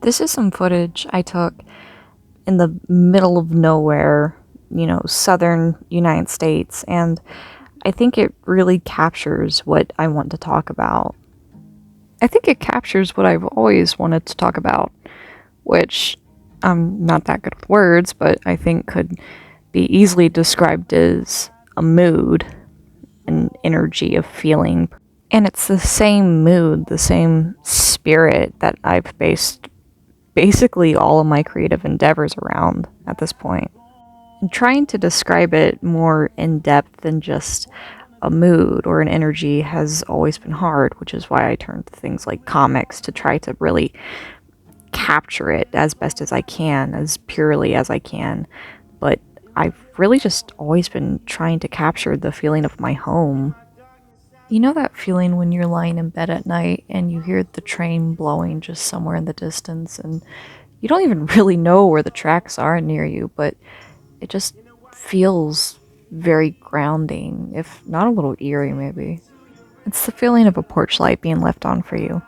This is some footage I took in the middle of nowhere, southern United States, and I think it really captures what I want to talk about. I think it captures what I've always wanted to talk about, which I'm not that good with words, but I think could be easily described as a mood, an energy of feeling. And it's the same mood, the same spirit that I've based basically all of my creative endeavors around at this point. And trying to describe it more in depth than just a mood or an energy has always been hard, which is why I turned to things like comics to try to really capture it as best as I can, as purely as I can. But I've really just always been trying to capture the feeling of my home. You know that feeling when you're lying in bed at night and you hear the train blowing just somewhere in the distance and you don't even really know where the tracks are near you, but it just feels very grounding, if not a little eerie, maybe. It's the feeling of a porch light being left on for you,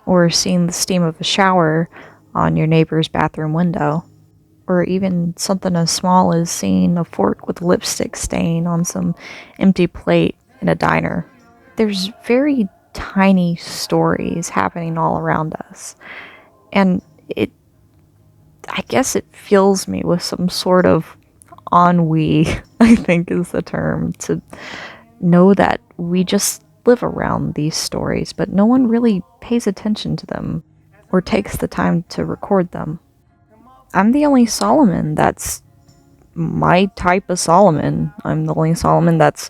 or seeing the steam of a shower on your neighbor's bathroom window, or even something as small as seeing a fork with lipstick stain on some empty plate in a diner. There's very tiny stories happening all around us, and I guess it fills me with some sort of ennui, I think is the term, to know that we just live around these stories, but no one really pays attention to them or takes the time to record them. I'm the only Solomon that's my type of Solomon. I'm the only Solomon that's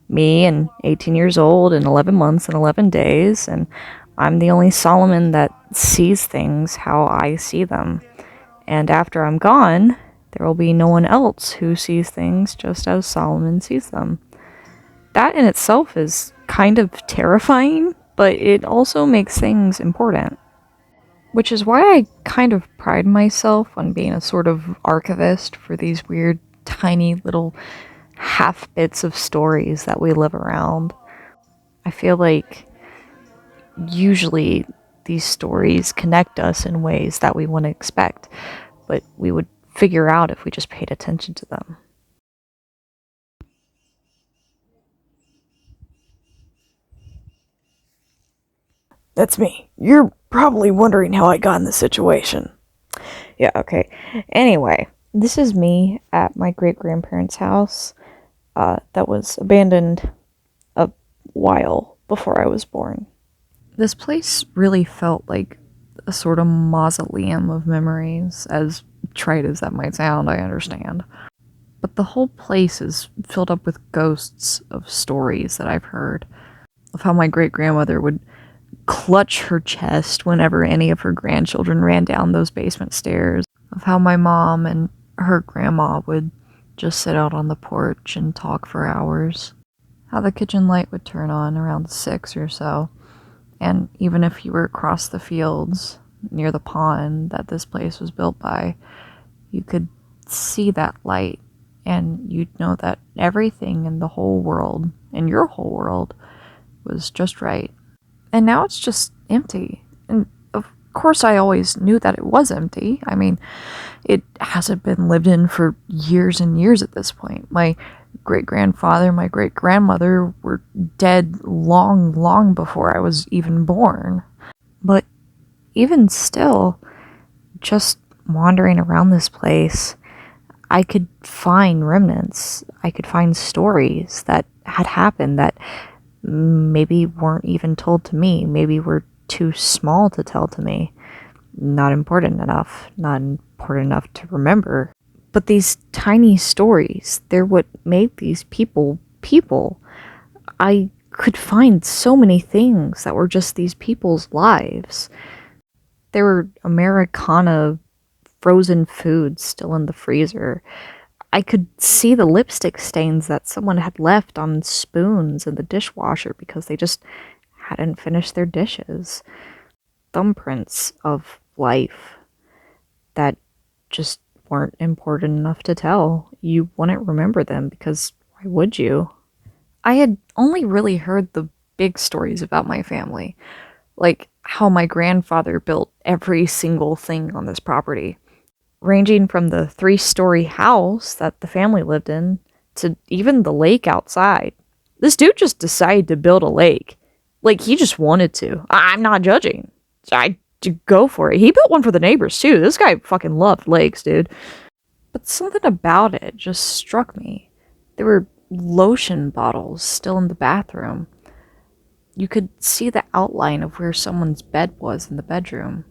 me and 18 years old and 11 months and 11 days, and I'm the only Solomon that sees things how I see them. And after I'm gone, there will be no one else who sees things just as Solomon sees them. That in itself is kind of terrifying, but it also makes things important. Which is why I kind of pride myself on being a sort of archivist for these weird, tiny little half bits of stories that we live around. I feel like usually these stories connect us in ways that we wouldn't expect, but we would figure out if we just paid attention to them. That's me. You're probably wondering how I got in this situation. Yeah, okay. Anyway, this is me at my great grandparents' house that was abandoned a while before I was born. This place really felt like a sort of mausoleum of memories, as trite as that might sound, I understand. But the whole place is filled up with ghosts of stories that I've heard. Of how my great grandmother would clutch her chest whenever any of her grandchildren ran down those basement stairs. Of how my mom and her grandma would just sit out on the porch and talk for hours. How the kitchen light would turn on around 6 or so. And even if you were across the fields near the pond that this place was built by, you could see that light and you'd know that everything in the whole world, in your whole world, was just right. And now it's just empty. And of course I always knew that it was empty. I mean, it hasn't been lived in for years and years at this point. My great-grandfather, my great-grandmother were dead long, long before I was even born. But even still, just wandering around this place, I could find remnants. I could find stories that had happened that maybe weren't even told to me, maybe were too small to tell to me. Not important enough to remember. But these tiny stories, they're what made these people people. I could find so many things that were just these people's lives. There were Americana frozen foods still in the freezer. I could see the lipstick stains that someone had left on spoons in the dishwasher because they just hadn't finished their dishes. Thumbprints of life that just weren't important enough to tell. You wouldn't remember them because why would you? I had only really heard the big stories about my family. Like, how my grandfather built every single thing on this property, ranging from the 3-story house that the family lived in to even the lake outside. This dude just decided to build a lake. Like, he just wanted to. I'm not judging. I go for it. He built one for the neighbors, too. This guy fucking loved lakes, dude. But something about it just struck me. There were lotion bottles still in the bathroom. You could see the outline of where someone's bed was in the bedroom.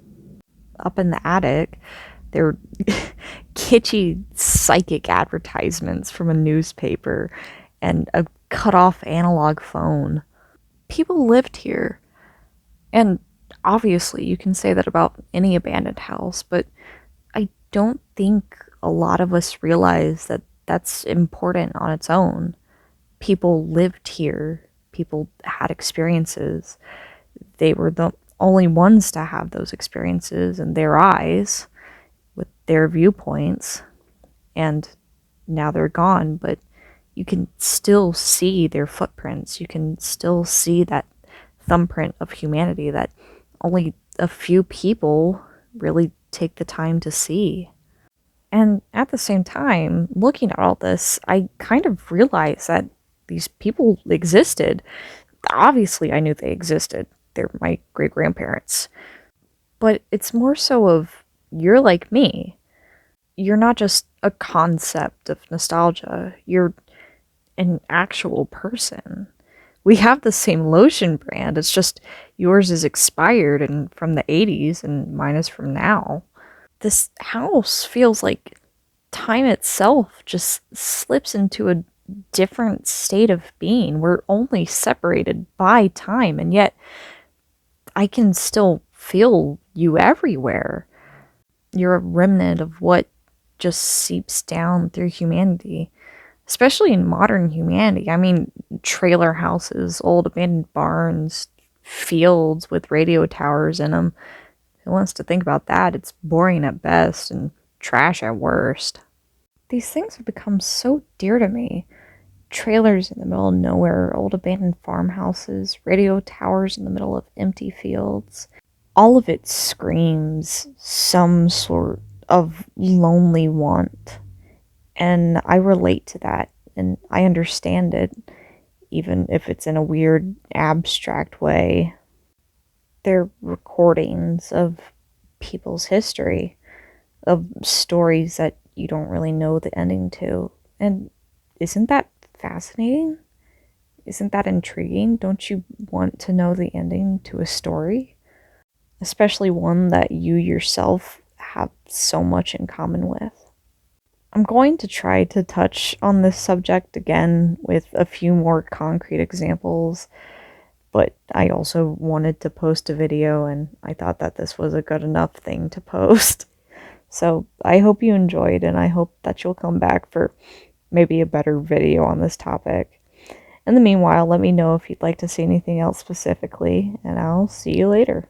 Up in the attic, there were kitschy psychic advertisements from a newspaper and a cut-off analog phone. People lived here. And obviously, you can say that about any abandoned house, but I don't think a lot of us realize that that's important on its own. People lived here. People had experiences. They were the only ones to have those experiences in their eyes with their viewpoints. And now they're gone, but you can still see their footprints. You can still see that thumbprint of humanity that only a few people really take the time to see. And at the same time, looking at all this, I kind of realized that these people existed. Obviously, I knew they existed. They're my great-grandparents. But it's more so of, you're like me. You're not just a concept of nostalgia. You're an actual person. We have the same lotion brand. It's just yours is expired and from the 80s and mine is from now. This house feels like time itself just slips into a different state of being. We're only separated by time, and yet I can still feel you everywhere. You're a remnant of what just seeps down through humanity, especially in modern humanity. I mean, trailer houses, old abandoned barns, fields with radio towers in them. Who wants to think about that? It's boring at best and trash at worst. These things have become so dear to me. Trailers in the middle of nowhere, old abandoned farmhouses, radio towers in the middle of empty fields. All of it screams some sort of lonely want. And I relate to that, and I understand it, even if it's in a weird, abstract way. They're recordings of people's history, of stories that you don't really know the ending to. And isn't that fascinating? Isn't that intriguing? Don't you want to know the ending to a story? Especially one that you yourself have so much in common with. I'm going to try to touch on this subject again with a few more concrete examples, but I also wanted to post a video and I thought that this was a good enough thing to post. So I hope you enjoyed, and I hope that you'll come back for maybe a better video on this topic. In the meanwhile, let me know if you'd like to see anything else specifically, and I'll see you later.